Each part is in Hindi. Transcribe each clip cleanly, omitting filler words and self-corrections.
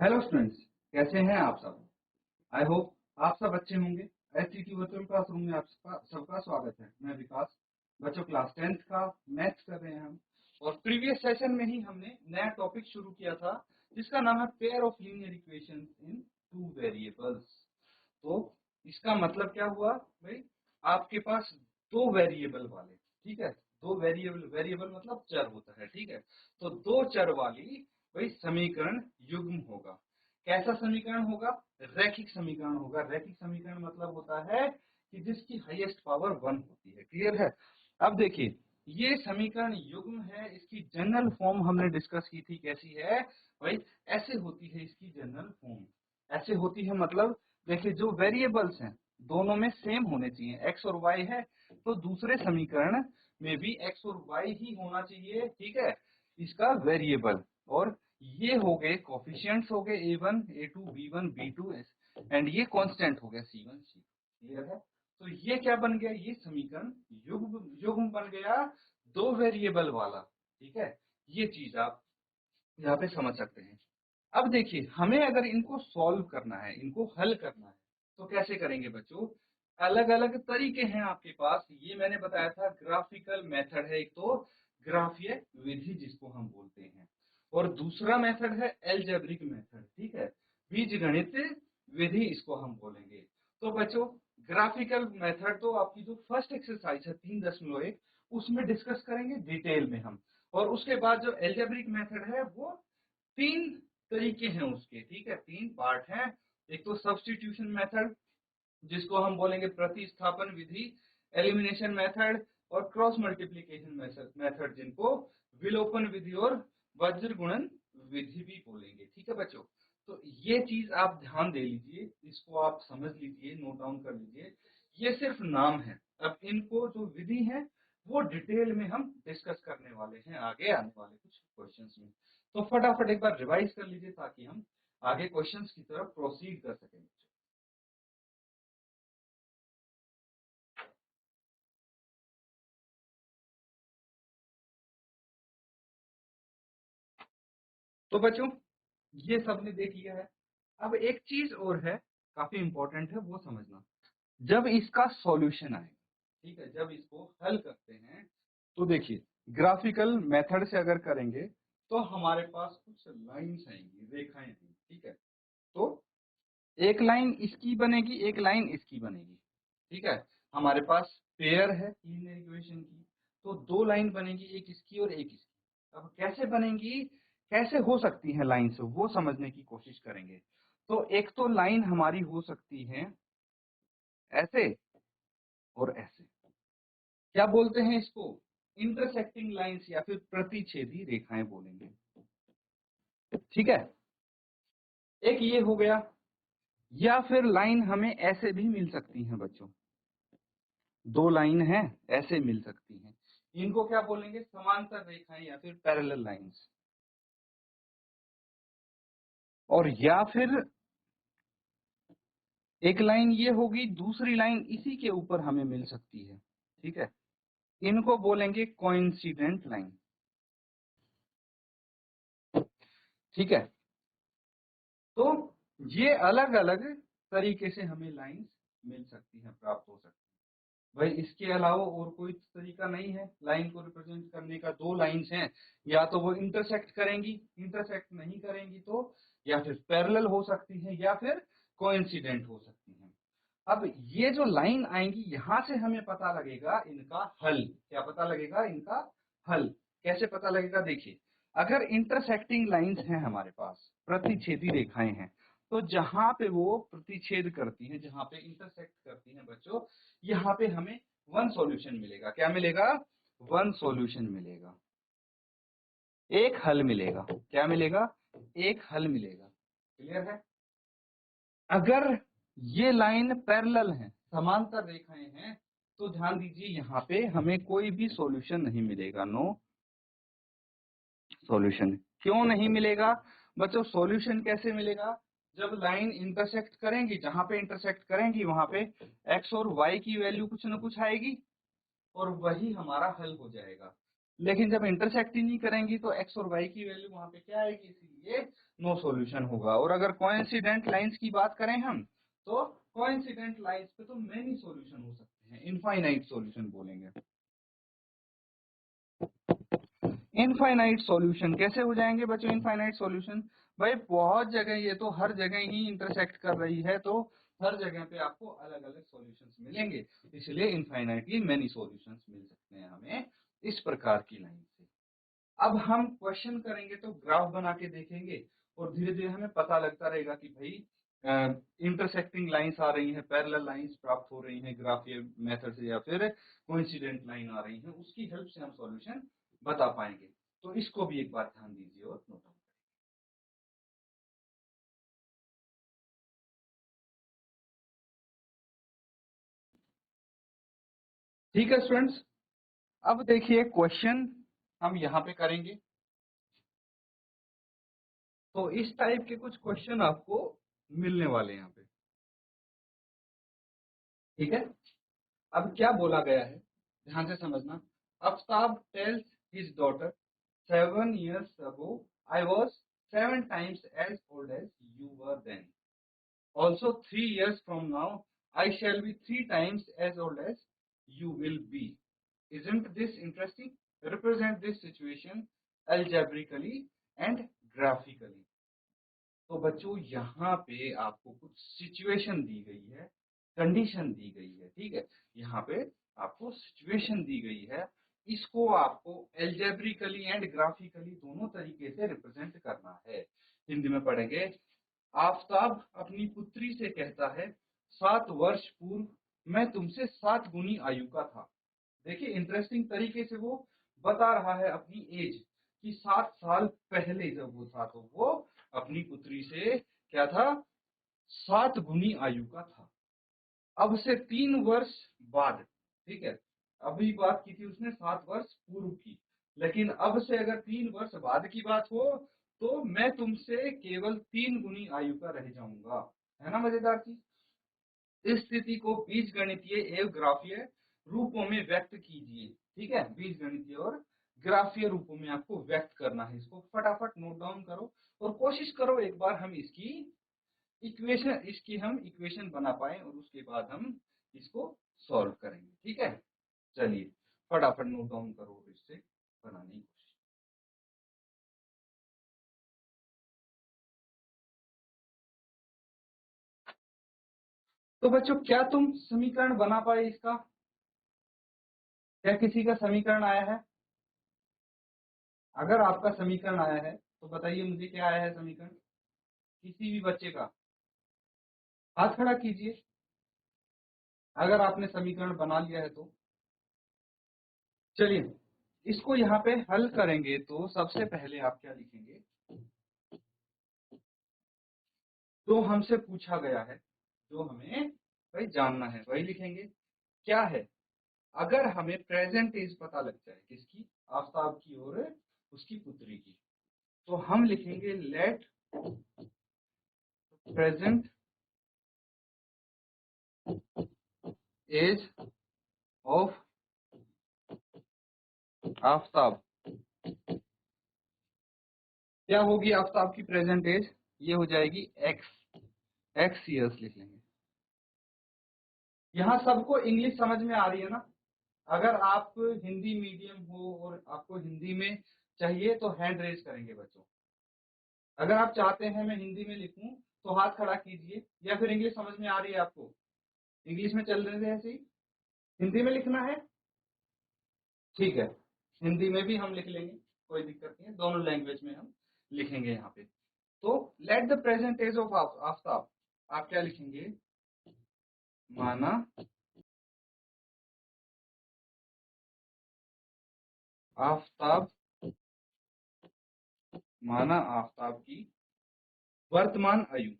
हेलो स्टूडेंट्स, कैसे हैं आप सब। आई होप आप सब अच्छे होंगे। एसटीटी वर्चुअल क्लासरूम में आप सबका स्वागत है। मैं विकास। बच्चों, क्लास 10th का मैथ्स कर रहे हैं हम। और प्रीवियस सेशन में ही हमने नया टॉपिक शुरू किया था जिसका नाम है pair of linear equations in two variables. तो इसका मतलब क्या हुआ भाई, आपके पास दो वेरिएबल वाले, ठीक है, दो वेरिएबल, वेरिएबल मतलब चर होता है, ठीक है। तो दो चर वाली वही समीकरण युग्म होगा। कैसा समीकरण होगा? रैखिक समीकरण होगा। रैखिक समीकरण मतलब होता है कि जिसकी हाईएस्ट पावर 1 होती है। क्लियर है? अब देखिए, ये समीकरण युग्म है। इसकी जनरल फॉर्म हमने डिस्कस की थी, कैसी है भाई? ऐसे होती है इसकी जनरल फॉर्म। ऐसे होती है मतलब, देखिए जो वेरिएबल्स हैं दोनों में सेम होने चाहिए। एक्स और वाई है तो दूसरे समीकरण में भी एक्स और वाई ही होना चाहिए, ठीक है, इसका वेरिएबल। और ये हो गए कोफिशिएंट्स, हो गए a1 a2 b1 b2 and ये कांस्टेंट हो गया c1 c2। क्लियर है? तो ये क्या बन गया? ये समीकरण युग्म युग्म बन गया, दो वेरिएबल वाला। ठीक है, ये चीज आप यहाँ पे समझ सकते हैं। अब देखिए, हमें अगर इनको सॉल्व करना है, इनको हल करना है, तो कैसे करेंगे बच्चों? अलग अलग तरीके हैं आपके पास। ये मैंने बताया था ग्राफिकल मेथड है, एक तो ग्राफीय विधि जिसको हम बोलते हैं, और दूसरा मेथड है एल्जेब्रिक मेथड, ठीक है, बीजगणित विधि इसको हम बोलेंगे। तो बच्चों, ग्राफिकल मेथड तो आपकी जो फर्स्ट एक्सरसाइज है 3.1 उसमें डिस्कस करेंगे डिटेल में हम। और उसके बाद जो एल्जेब्रिक मेथड है वो तीन तरीके हैं उसके, ठीक है, तीन पार्ट हैं। एक तो सब्स्टिट्यूशन मेथड जिसको हम बोलेंगे प्रतिस्थापन विधि, एलिमिनेशन मेथड, और क्रॉस मल्टीप्लिकेशन मेथड जिनको विलोपन विधि और वज्र गुणन विधि भी बोलेंगे। ठीक है बच्चों, तो ये चीज आप ध्यान दे लीजिए, इसको आप समझ लीजिए, नोट डाउन कर लीजिए। ये सिर्फ नाम है, अब इनको जो विधि है वो डिटेल में हम डिस्कस करने वाले हैं आगे आने वाले कुछ क्वेश्चंस में। तो फटाफट एक बार रिवाइज कर लीजिए ताकि हम आगे क्वेश्चंस की तरफ प्रोसीड कर सकें। तो बच्चों, ये सबने देख लिया है। अब एक चीज और है, काफी इंपॉर्टेंट है, वो समझना। जब इसका सॉल्यूशन आएगा, ठीक है, जब इसको हल करते हैं, तो देखिए ग्राफिकल मेथड से अगर करेंगे तो हमारे पास कुछ लाइंस आएंगी, रेखाएं आएंगी, ठीक है। तो एक लाइन इसकी बनेगी, एक लाइन इसकी बनेगी, ठीक है। हमारे पास पेयर है लीनियर इक्वेशन की, तो दो लाइन बनेगी, एक इसकी और एक इसकी। अब कैसे बनेंगी, कैसे हो सकती है लाइन से, वो समझने की कोशिश करेंगे। तो एक तो लाइन हमारी हो सकती है ऐसे और ऐसे। क्या बोलते हैं इसको? इंटरसेक्टिंग लाइंस या फिर प्रतिच्छेदी रेखाएं बोलेंगे, ठीक है। एक ये हो गया। या फिर लाइन हमें ऐसे भी मिल सकती हैं बच्चों, दो लाइन है ऐसे मिल सकती हैं। इनको क्या बोलेंगे? समांतर रेखाएं या फिर पैरेलल लाइंस। और या फिर एक लाइन ये होगी, दूसरी लाइन इसी के ऊपर हमें मिल सकती है, ठीक है। इनको बोलेंगे कोइंसिडेंट लाइन, ठीक है। तो ये अलग अलग तरीके से हमें लाइंस मिल सकती हैं, प्राप्त हो सकती है। भाई इसके अलावा और कोई तरीका नहीं है लाइन को रिप्रेजेंट करने का। दो लाइंस हैं, या तो वो इंटरसेक्ट करेंगी, इंटरसेक्ट नहीं करेंगी तो या फिर पैरेलल हो सकती हैं या फिर कोइंसिडेंट हो सकती हैं। अब ये जो लाइन आएंगी, यहां से हमें पता लगेगा इनका हल। क्या पता लगेगा? इनका हल। कैसे पता लगेगा? देखिए, अगर इंटरसेक्टिंग लाइंस हैं हमारे पास, प्रतिच्छेदी रेखाएं हैं, तो जहां पे वो प्रतिच्छेद करती हैं, जहां पे इंटरसेक्ट करती हैं बच्चों, यहाँ पे हमें वन सॉल्यूशन मिलेगा। क्या मिलेगा? वन सॉल्यूशन मिलेगा, एक हल मिलेगा। क्या मिलेगा? एक हल मिलेगा। क्लियर है? अगर ये लाइन पैरेलल है, समांतर रेखाएं हैं, तो ध्यान दीजिए यहाँ पे हमें कोई भी सॉल्यूशन नहीं मिलेगा, नो सॉल्यूशन। क्यों नहीं मिलेगा बच्चों? सॉल्यूशन कैसे मिलेगा? जब लाइन इंटरसेक्ट करेंगी, जहां पे इंटरसेक्ट करेंगी वहां पे एक्स और वाई की वैल्यू कुछ ना कुछ आएगी और वही हमारा हल हो जाएगा। लेकिन जब इंटरसेक्ट ही नहीं करेंगी तो x और y की वैल्यू वहां पे क्या आएगी, इसलिए नो सॉल्यूशन होगा। और अगर कोइंसिडेंट लाइंस की बात करें हम, तो कोइंसिडेंट लाइंस पे तो मेनी सॉल्यूशन हो सकते हैं, इनफाइनाइट सॉल्यूशन बोलेंगे। इनफाइनाइट सॉल्यूशन कैसे हो जाएंगे बच्चों इनफाइनाइट सॉल्यूशन? भाई बहुत जगह, ये तो हर जगह ही इंटरसेक्ट कर रही है, तो हर जगह पे आपको अलग अलग सॉल्यूशंस मिलेंगे, इसलिए इनफाइनाइटली मेनी सॉल्यूशंस मिल सकते हैं हमें इस प्रकार की लाइन से। अब हम क्वेश्चन करेंगे तो ग्राफ बना के देखेंगे और धीरे धीरे हमें पता लगता रहेगा कि भाई इंटरसेक्टिंग लाइंस आ रही हैं, पैरेलल लाइंस प्राप्त हो रही हैं ग्राफियल मेथड से, या फिर कोइंसिडेंट लाइन आ रही है, उसकी हेल्प से हम सॉल्यूशन बता पाएंगे। तो इसको भी एक बार ध्यान दीजिए और नोट डाउन। ठीक है स्टूडेंट्स, अब देखिए क्वेश्चन हम यहाँ पे करेंगे। तो इस टाइप के कुछ क्वेश्चन आपको मिलने वाले हैं यहाँ पे, ठीक है। अब क्या बोला गया है ध्यान से समझना। Aftab tales his daughter 7 years ago I was 7 times as old as you were then. Also 3 years from now I shall be 3 times as old as you will be. Isn't this interesting? Represent this situation algebraically and graphically. तो बच्चों यहाँ पे आपको कुछ सिचुएशन दी गई है, कंडीशन दी गई है, ठीक है। यहाँ पे आपको सिचुएशन दी गई है, इसको आपको एल्जेब्रिकली एंड ग्राफिकली दोनों तरीके से रिप्रेजेंट करना है। हिंदी में पढ़ेंगे। आफ्ताब अपनी पुत्री से कहता है, 7 वर्ष पूर्व मैं तुमसे 7 गुनी आयु का था। देखिए इंटरेस्टिंग तरीके से वो बता रहा है अपनी एज कि 7 साल पहले जब वो था, तो वो अपनी पुत्री से क्या था, 7 गुनी आयु का था। अब से 3 वर्ष बाद, ठीक है, अभी बात की थी उसने 7 वर्ष पूर्व की, लेकिन अब से अगर 3 वर्ष बाद की बात हो तो मैं तुमसे केवल 3 गुनी आयु का रह जाऊंगा। है ना मजेदार चीज। इस स्थिति को बीजगणितीय एवं ग्राफीय रूपों में व्यक्त कीजिए, ठीक है। बीजगणितीय और ग्राफीय रूपों में आपको व्यक्त करना है। इसको फटाफट नोट डाउन करो और कोशिश करो एक बार हम इसकी हम इक्वेशन बना पाए और उसके बाद हम इसको सॉल्व करेंगे, ठीक है। चलिए फटाफट नोट डाउन करो और इससे बनाने की कोशिश। तो बच्चों क्या तुम समीकरण बना पाए इसका? क्या किसी का समीकरण आया है? अगर आपका समीकरण आया है तो बताइए मुझे क्या आया है समीकरण, किसी भी बच्चे का हाथ खड़ा कीजिए अगर आपने समीकरण बना लिया है तो। चलिए इसको यहाँ पे हल करेंगे तो सबसे पहले आप क्या लिखेंगे, जो हमसे पूछा गया है, जो हमें भाई जानना है वही लिखेंगे। क्या है, अगर हमें प्रेजेंट एज पता लग जाए किसकी, आफ्ताब की और उसकी पुत्री की, तो हम लिखेंगे let present age of Aftab. क्या होगी आफ्ताब की प्रेजेंट एज? ये हो जाएगी एक्स ईयर्स लिख लेंगे। यहाँ सबको इंग्लिश समझ में आ रही है ना? अगर आप हिंदी मीडियम हो और आपको हिंदी में चाहिए तो हैंड रेज करेंगे बच्चों। अगर आप चाहते हैं मैं हिंदी में लिखूं तो हाथ खड़ा कीजिए, या फिर इंग्लिश समझ में आ रही है आपको? इंग्लिश में चल रहे थे ऐसे ही, हिंदी में लिखना है, ठीक है। हिंदी में भी हम लिख लेंगे, कोई दिक्कत नहीं है, दोनों लैंग्वेज में हम लिखेंगे यहाँ पे। तो let the present age of Aftab, आप क्या लिखेंगे, माना आफ्ताब, माना आफ्ताब की वर्तमान आयु,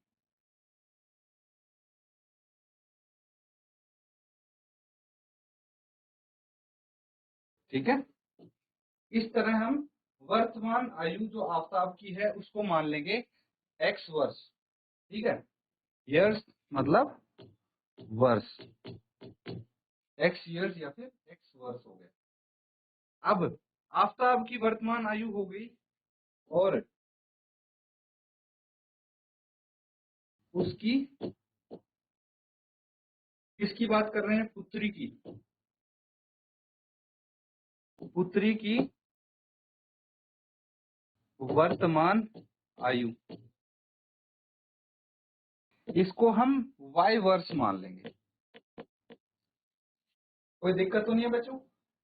ठीक है। इस तरह हम वर्तमान आयु जो आफ्ताब की है उसको मान लेंगे x वर्ष, ठीक है। ईयर्स मतलब वर्ष, x ईयर्स या फिर x वर्ष हो गए। अब आफताब की वर्तमान आयु हो गई, और उसकी, किसकी बात कर रहे हैं, पुत्री की, पुत्री की वर्तमान आयु, इसको हम y वर्ष मान लेंगे। कोई दिक्कत तो नहीं है बच्चों?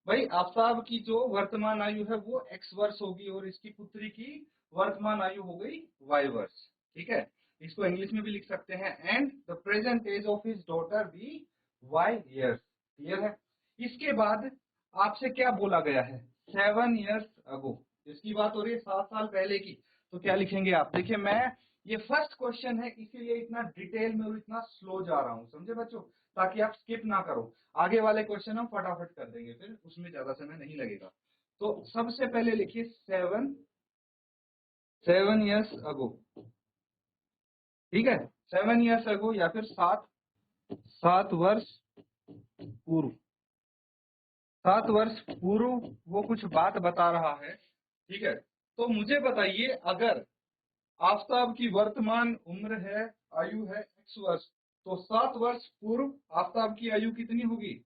भाई आफताब की जो वर्तमान आयु है वो x वर्ष होगी, और इसकी पुत्री की वर्तमान आयु हो गई y वर्ष। ठीक है, इसको इंग्लिश में भी लिख सकते हैं, and the present age of his daughter be y years। Clear है? इसके बाद आपसे क्या बोला गया है, 7 years ago, इसकी बात हो रही है 7 साल पहले की। तो क्या लिखेंगे आप? देखिए, मैं ये फर्स्ट क्वेश्चन है इसीलिए इतना डिटेल में और इतना स्लो जा रहा हूं, समझे बच्चों, ताकि आप स्किप ना करो। आगे वाले क्वेश्चन हम फटाफट कर देंगे, फिर उसमें ज्यादा समय नहीं लगेगा। तो सबसे पहले लिखिए 7 years ago। ठीक है, 7 years ago या फिर 7 वर्ष पूर्व, 7 वर्ष पूर्व वो कुछ बात बता रहा है। ठीक है, तो मुझे बताइए, अगर आफताब की वर्तमान उम्र है, आयु है x वर्ष, तो 7 वर्ष पूर्व आफताब की आयु कितनी होगी?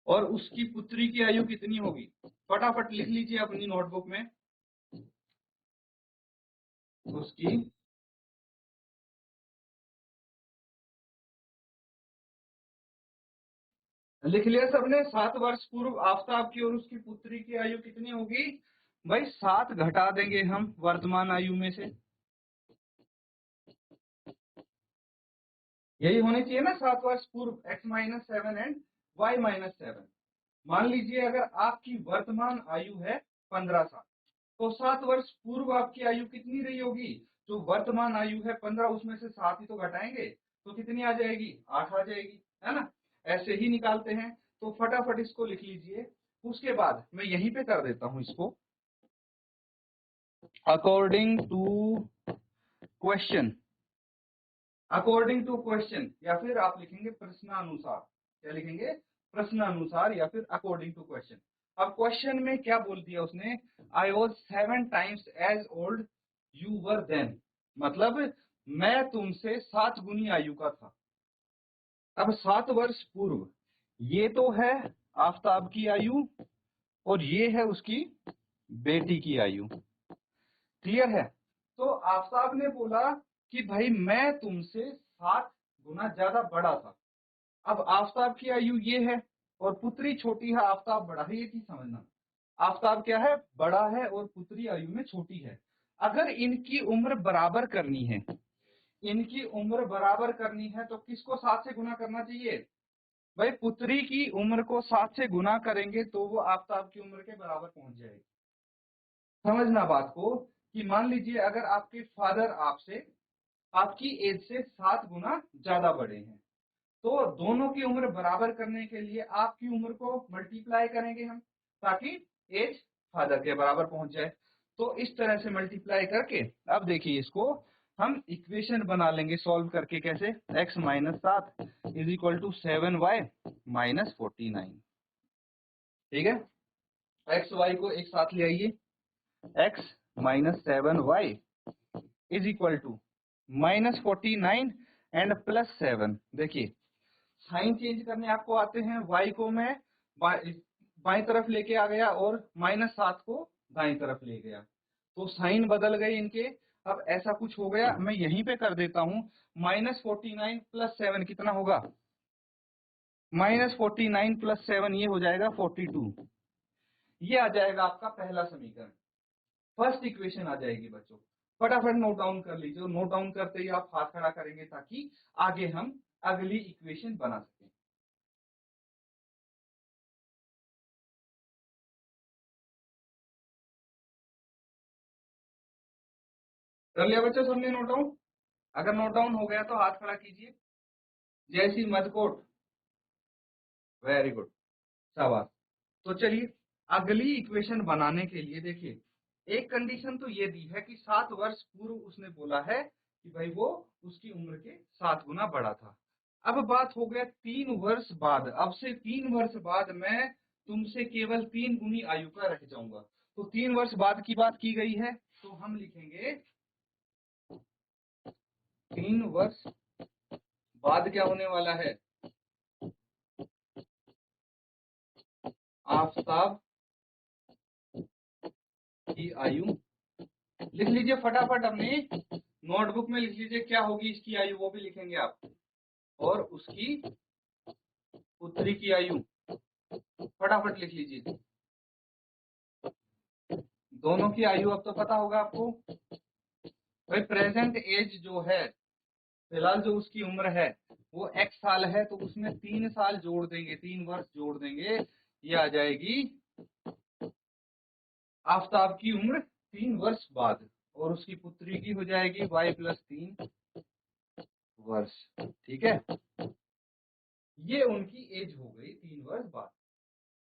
और उसकी पुत्री की आयु कितनी होगी? फटाफट लिख लीजिए अपनी नोटबुक में। उसकी, लिख लिया सबने? 7 वर्ष पूर्व आफताब की और उसकी पुत्री की आयु कितनी होगी? भाई 7 घटा देंगे हम वर्तमान आयु में से, यही होनी चाहिए ना, 7 वर्ष पूर्व, x-7 एंड y-7। मान लीजिए अगर आपकी वर्तमान आयु है 15 साल, तो 7 वर्ष पूर्व आपकी आयु कितनी रही होगी? जो वर्तमान आयु है 15, उसमें से 7 ही तो घटाएंगे, तो कितनी आ जाएगी? 8 आ जाएगी, है ना? ऐसे ही निकालते हैं। तो फटाफट इसको लिख लीजिए। उसके बाद मैं यहीं पे कर देता हूं इसको, according to question, according to question, या फिर आप लिखेंगे प्रश्नानुसार। क्या लिखेंगे? प्रश्नानुसार या फिर अकॉर्डिंग टू क्वेश्चन। अब क्वेश्चन में क्या बोल दिया उसने? I was 7 times as old you were then, मतलब मैं तुमसे 7 गुनी आयु का था। अब 7 वर्ष पूर्व, ये तो है आफताब की आयु, और ये है उसकी बेटी की आयु। क्लियर है? तो आफताब ने बोला कि भाई मैं तुमसे 7 गुना ज्यादा बड़ा था। अब आफताब की आयु ये है और पुत्री छोटी है, आफताब बड़ा है, ये चीज समझना। आफताब क्या है? बड़ा है, और पुत्री आयु में छोटी है। अगर इनकी उम्र बराबर करनी है, इनकी उम्र बराबर करनी है, तो किसको 7 से गुना करना चाहिए? भाई पुत्री की उम्र को 7 से गुना करेंगे तो वो आफताब की उम्र के बराबर पहुंच जाएगी। समझना बात को, कि मान लीजिए अगर आपके फादर आपसे, आपकी एज से 7 गुना ज्यादा बड़े हैं, तो दोनों की उम्र बराबर करने के लिए आपकी उम्र को मल्टीप्लाई करेंगे हम, ताकि एज फादर के बराबर पहुंच जाए। तो इस तरह से मल्टीप्लाई करके, अब देखिए इसको हम इक्वेशन बना लेंगे सॉल्व करके। कैसे? x-7 is equal to 7y-49। ठीक है, एक्स वाई को एक साथ ले आइए, x-7y is equal to -49 and +7। देखिए, साइन चेंज करने आपको आते हैं। y को मैं बाई तरफ लेके आ गया और -7 को दाई तरफ ले गया, तो साइन बदल गए इनके। अब ऐसा कुछ हो गया, मैं यहीं पे कर देता हूं। -49 + 7 कितना होगा? -49 + 7 ये हो जाएगा 42। ये आ जाएगा आपका पहला समीकरण, फर्स्ट इक्वेशन आ जाएगी बच्चों। फटाफट नोट डाउन कर लीजिए, और नोट डाउन करते ही आप हाथ खड़ा करेंगे ताकि आगे हम अगली इक्वेशन बना सकें। कर लिया बच्चों सबने नोट डाउन? अगर नोट डाउन हो गया तो हाथ खड़ा कीजिए। जय श्री मधुकोट, वेरी गुड, शाबाश। तो चलिए, अगली इक्वेशन बनाने के लिए देखिए, एक कंडीशन तो ये दी है कि 7 वर्ष पूर्व उसने बोला है कि भाई वो उसकी उम्र के 7 गुना बड़ा था। अब बात हो गया 3 वर्ष बाद, अब से 3 वर्ष बाद मैं तुमसे केवल 3 गुनी आयु का रह जाऊंगा। तो 3 वर्ष बाद की बात की गई है, तो हम लिखेंगे 3 वर्ष बाद क्या होने वाला है, आफताब की आयु। लिख लीजिए फटाफट अपनी नोटबुक में, लिख लीजिए क्या होगी इसकी आयु, वो भी लिखेंगे आप, और उसकी पुत्री की आयु फटाफट लिख लीजिए। दोनों की आयु अब तो पता होगा आपको। भाई प्रेजेंट एज जो है, फिलहाल जो उसकी उम्र है वो x साल है, तो उसमें 3 साल जोड़ देंगे, 3 वर्ष जोड़ देंगे, ये आ जाएगी आफताब की उम्र 3 वर्ष बाद, और उसकी पुत्री की हो जाएगी y + 3 वर्ष। ठीक है, ये उनकी एज हो गई 3 वर्ष बाद।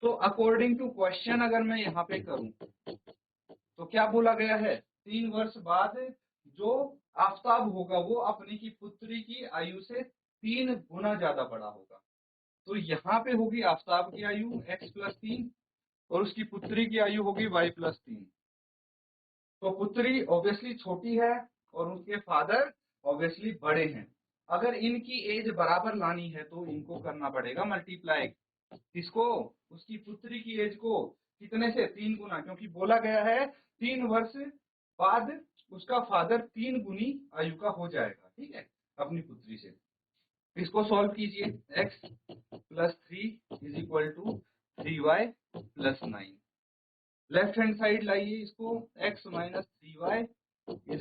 तो अकॉर्डिंग टू क्वेश्चन अगर मैं यहाँ पे करूं तो क्या बोला गया है, 3 वर्ष बाद जो आफताब होगा वो अपनी की पुत्री की आयु से 3 गुना ज्यादा बड़ा होगा। तो यहाँ पे होगी आफताब की आयु x + 3 और उसकी पुत्री की आयु होगी y + 3। तो पुत्री ऑब्वियसली छोटी है और उसके फादर ऑब्वियसली बड़े हैं। अगर इनकी एज बराबर लानी है तो इनको करना पड़ेगा मल्टीप्लाई, किसको, उसकी पुत्री की एज को कितने से, 3 गुना, क्योंकि बोला गया है 3 वर्ष बाद उसका फादर 3 गुनी आयु का हो जाएगा। ठीक है, अपनी पुत्री से। इसको सॉल्व कीजिए, x + 3 = 3y + 9। Left hand side लाइए इसको, x - 3y =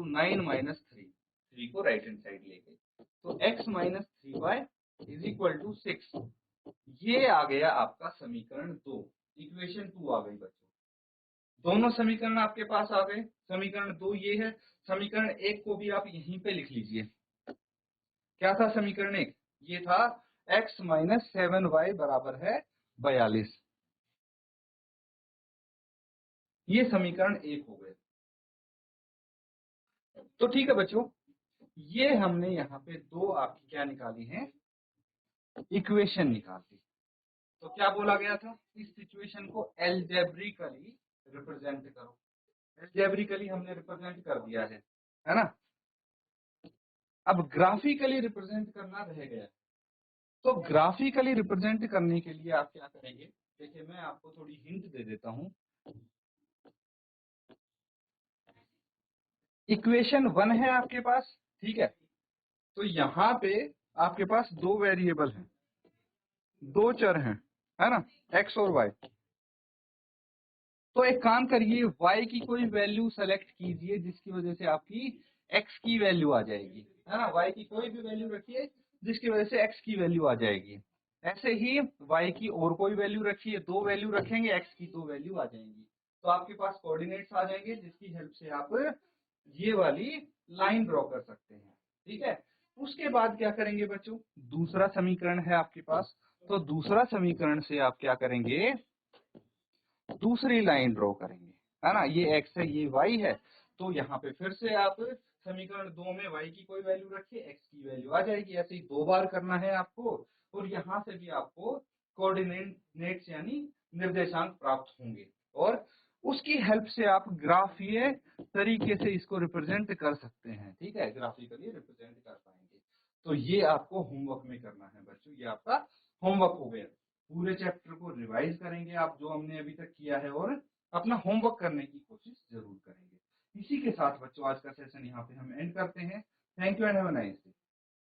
9 - 3, 3 को राइट हैंड साइड लेके, तो x - 3y = 6। ये आ गया आपका समीकरण 2, इक्वेशन 2 आ गई बच्चों। दोनों समीकरण आपके पास आ गए। समीकरण 2 ये है, समीकरण 1 को भी आप यहीं पे लिख लीजिए। क्या था समीकरण 1, ये था x - 7y = 42। ये समीकरण 1 हो गए। तो ठीक है बच्चों, ये हमने यहाँ पे 2 आपकी क्या निकाली है, इक्वेशन निकाली। तो क्या बोला गया था, इस सिचुएशन को एल्जेब्रिकली रिप्रेजेंट करो। एल्जेब्रिकली हमने रिप्रेजेंट कर दिया है ना। अब ग्राफिकली रिप्रेजेंट करना रह गया। तो ग्राफिकली रिप्रेजेंट करने के लिए आप क्या करेंगे, देखिए मैं आपको थोड़ी हिंट दे देता हूं। इक्वेशन 1 है आपके पास, ठीक है, तो यहाँ पे आपके पास 2 वेरिएबल हैं, 2 चर हैं, है ना, x और y। तो एक काम करिए, y की कोई वैल्यू सेलेक्ट कीजिए जिसकी वजह से आपकी x की वैल्यू आ जाएगी, है ना। y की कोई भी वैल्यू रखिए जिसकी वजह से x की वैल्यू आ जाएगी। ऐसे ही y की और कोई वैल्यू रखिए, 2 वैल्यू रखेंगे, x की 2 वैल्यू आ जाएंगी। तो आपके पास कोऑर्डिनेट्स आ जाएंगे जिसकी हेल्प से आप ये वाली लाइन ड्रॉ कर सकते हैं। ठीक है, उसके बाद क्या करेंगे बच्चों, दूसरा समीकरण है आपके पास, तो दूसरा समीकरण से आप क्या करेंगे, दूसरी लाइन ड्रॉ करेंगे, है ना। ये x है, ये y है, तो यहाँ पे फिर से आप समीकरण 2 में y की कोई वैल्यू रखिए, x की वैल्यू आ जाएगी। ऐसे ही 2 बार करना है आपको, और यहाँ से भी आपको कोऑर्डिनेट्स यानी निर्देशांक प्राप्त होंगे, और उसकी हेल्प से आप ग्राफीय तरीके से इसको रिप्रेजेंट कर सकते हैं। ठीक है, ग्राफिकली रिप्रेजेंट कर पाएंगे। तो ये आपको होमवर्क में करना है बच्चों, ये आपका होमवर्क हो गया। पूरे चैप्टर को रिवाइज करेंगे आप जो हमने अभी तक किया है, और अपना होमवर्क करने की कोशिश जरूर करेंगे। इसी के साथ बच्चों आज का सेशन यहाँ पे हम एंड करते हैं। Thank you and have a nice day.